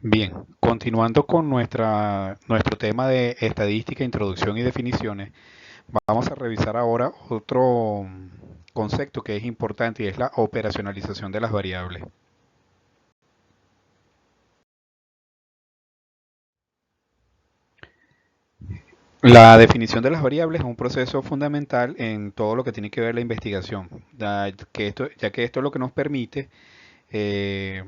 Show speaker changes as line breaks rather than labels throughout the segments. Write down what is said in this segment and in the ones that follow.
Bien, continuando con nuestro tema de estadística, introducción y definiciones, vamos a revisar ahora otro concepto que es importante y es la operacionalización de las variables. La definición de las variables es un proceso fundamental en todo lo que tiene que ver la investigación, ya que esto es lo que nos permite eh,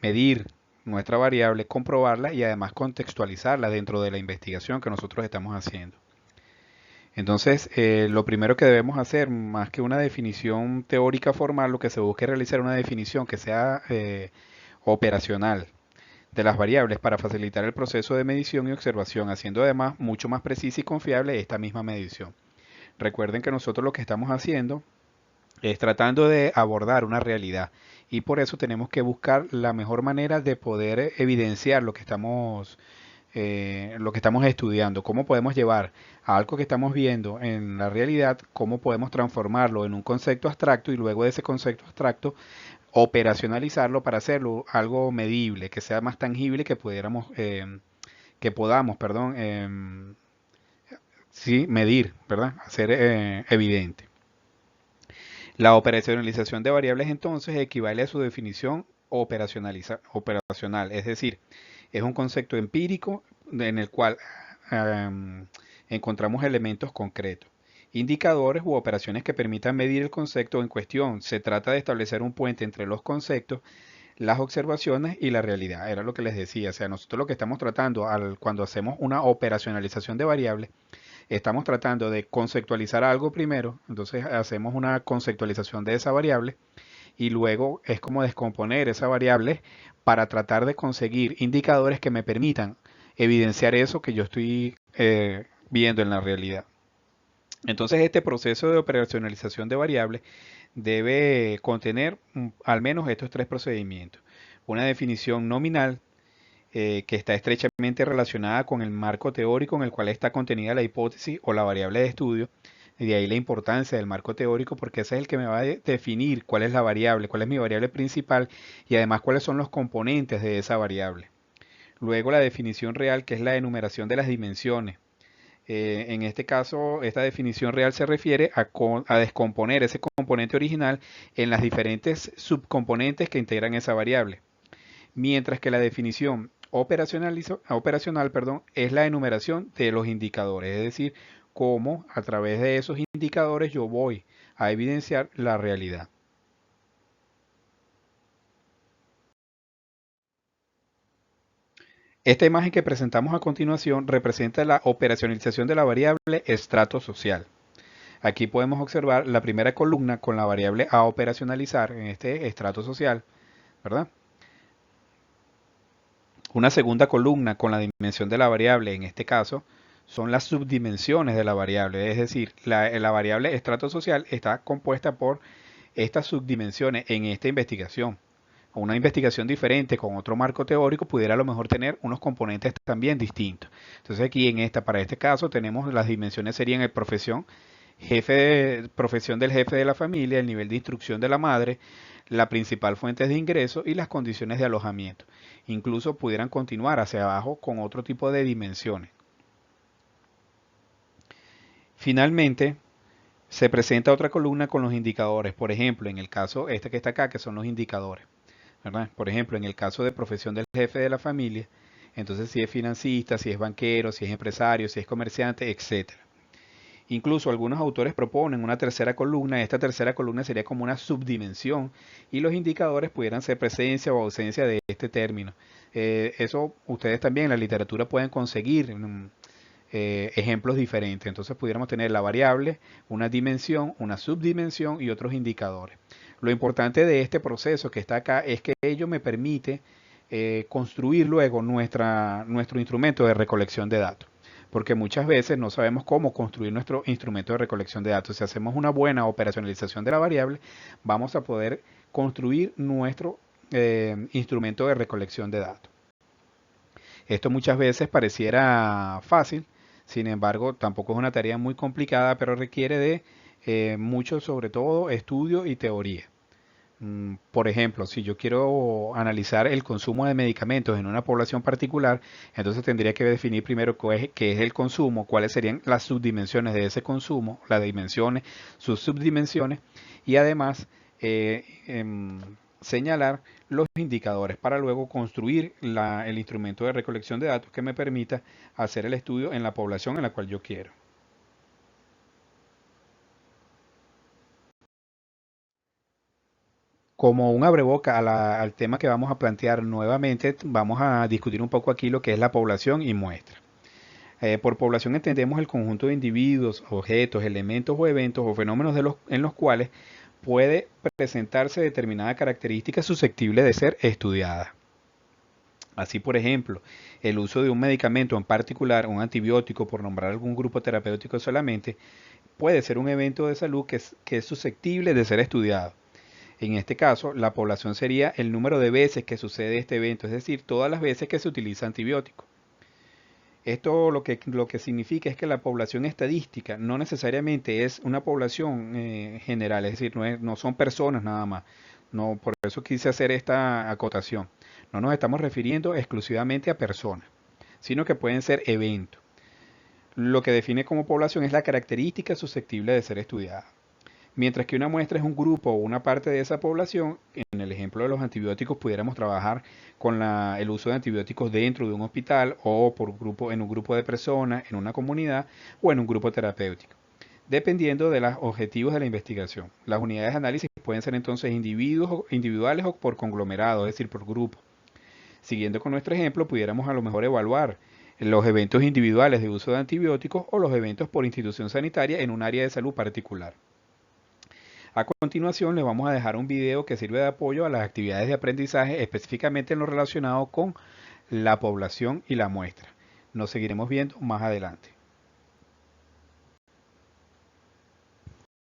medir nuestra variable, comprobarla y además contextualizarla dentro de la investigación que nosotros estamos haciendo. Entonces, lo primero que debemos hacer, más que una definición teórica formal, lo que se busca es realizar una definición que sea operacional de las variables para facilitar el proceso de medición y observación, haciendo además mucho más precisa y confiable esta misma medición. Recuerden que nosotros lo que estamos haciendo es tratando de abordar una realidad y por eso tenemos que buscar la mejor manera de poder evidenciar lo que estamos estudiando, cómo podemos llevar a algo que estamos viendo en la realidad, cómo podemos transformarlo en un concepto abstracto y luego de ese concepto abstracto operacionalizarlo para hacerlo algo medible, que sea más tangible, que podamos, perdón, sí, medir, ¿verdad? Hacer evidente. La operacionalización de variables entonces equivale a su definición operacional, es decir, es un concepto empírico en el cual um, encontramos elementos concretos, indicadores u operaciones que permitan medir el concepto en cuestión. Se trata de establecer un puente entre los conceptos, las observaciones y la realidad. Era lo que les decía. O sea, nosotros lo que estamos tratando cuando hacemos una operacionalización de variables, estamos tratando de conceptualizar algo primero, entonces hacemos una conceptualización de esa variable y luego es como descomponer esa variable para tratar de conseguir indicadores que me permitan evidenciar eso que yo estoy viendo en la realidad. Entonces este proceso de operacionalización de variables debe contener al menos estos tres procedimientos. Una definición nominal que está estrechamente relacionada con el marco teórico en el cual está contenida la hipótesis o la variable de estudio. Y de ahí la importancia del marco teórico porque ese es el que me va a definir cuál es la variable, cuál es mi variable principal y además cuáles son los componentes de esa variable. Luego la definición real, que es la enumeración de las dimensiones. En este caso, esta definición real se refiere a descomponer ese componente original en las diferentes subcomponentes que integran esa variable. Mientras que la definición operacional, perdón, es la enumeración de los indicadores, es decir, cómo a través de esos indicadores yo voy a evidenciar la realidad. Esta imagen que presentamos a continuación representa la operacionalización de la variable estrato social. Aquí podemos observar la primera columna con la variable a operacionalizar en este estrato social, ¿verdad? Una segunda columna con la dimensión de la variable, en este caso, son las subdimensiones de la variable, es decir, la variable estrato social está compuesta por estas subdimensiones en esta investigación. Una investigación diferente con otro marco teórico pudiera a lo mejor tener unos componentes también distintos. Entonces aquí para este caso tenemos las dimensiones serían el profesión del jefe de la familia, el nivel de instrucción de la madre, la principal fuente de ingreso y las condiciones de alojamiento. Incluso pudieran continuar hacia abajo con otro tipo de dimensiones. Finalmente, se presenta otra columna con los indicadores. Por ejemplo, en el caso este que está acá, que son los indicadores, ¿verdad? Por ejemplo, en el caso de profesión del jefe de la familia, entonces si es financista, si es banquero, si es empresario, si es comerciante, etcétera. Incluso algunos autores proponen una tercera columna. Esta tercera columna sería como una subdimensión y los indicadores pudieran ser presencia o ausencia de este término. Eso ustedes también en la literatura pueden conseguir ejemplos diferentes. Entonces pudiéramos tener la variable, una dimensión, una subdimensión y otros indicadores. Lo importante de este proceso que está acá es que ello me permite construir luego nuestro instrumento de recolección de datos. Porque muchas veces no sabemos cómo construir nuestro instrumento de recolección de datos. Si hacemos una buena operacionalización de la variable, vamos a poder construir nuestro instrumento de recolección de datos. Esto muchas veces pareciera fácil, sin embargo, tampoco es una tarea muy complicada, pero requiere de mucho, sobre todo, estudio y teoría, Por ejemplo, si yo quiero analizar el consumo de medicamentos en una población particular, entonces tendría que definir primero qué es el consumo, cuáles serían las subdimensiones de ese consumo, las dimensiones, sus subdimensiones, y además señalar los indicadores para luego construir el instrumento de recolección de datos que me permita hacer el estudio en la población en la cual yo quiero. Como un abreboca al tema que vamos a plantear nuevamente, vamos a discutir un poco aquí lo que es la población y muestra. Por población entendemos el conjunto de individuos, objetos, elementos o eventos o fenómenos en los cuales puede presentarse determinada característica susceptible de ser estudiada. Así, por ejemplo, el uso de un medicamento en particular, un antibiótico, por nombrar algún grupo terapéutico solamente, puede ser un evento de salud que es susceptible de ser estudiado. En este caso, la población sería el número de veces que sucede este evento, es decir, todas las veces que se utiliza antibiótico. Esto lo que significa es que la población estadística no necesariamente es una población general, es decir, no son personas nada más. No, por eso quise hacer esta acotación. No nos estamos refiriendo exclusivamente a personas, sino que pueden ser eventos. Lo que define como población es la característica susceptible de ser estudiada. Mientras que una muestra es un grupo o una parte de esa población, en el ejemplo de los antibióticos pudiéramos trabajar con el uso de antibióticos dentro de un hospital o en un grupo de personas, en una comunidad o en un grupo terapéutico, dependiendo de los objetivos de la investigación. Las unidades de análisis pueden ser entonces individuales o por conglomerados, es decir, por grupos. Siguiendo con nuestro ejemplo, pudiéramos a lo mejor evaluar los eventos individuales de uso de antibióticos o los eventos por institución sanitaria en un área de salud particular. A continuación les vamos a dejar un video que sirve de apoyo a las actividades de aprendizaje, específicamente en lo relacionado con la población y la muestra. Nos seguiremos viendo más adelante.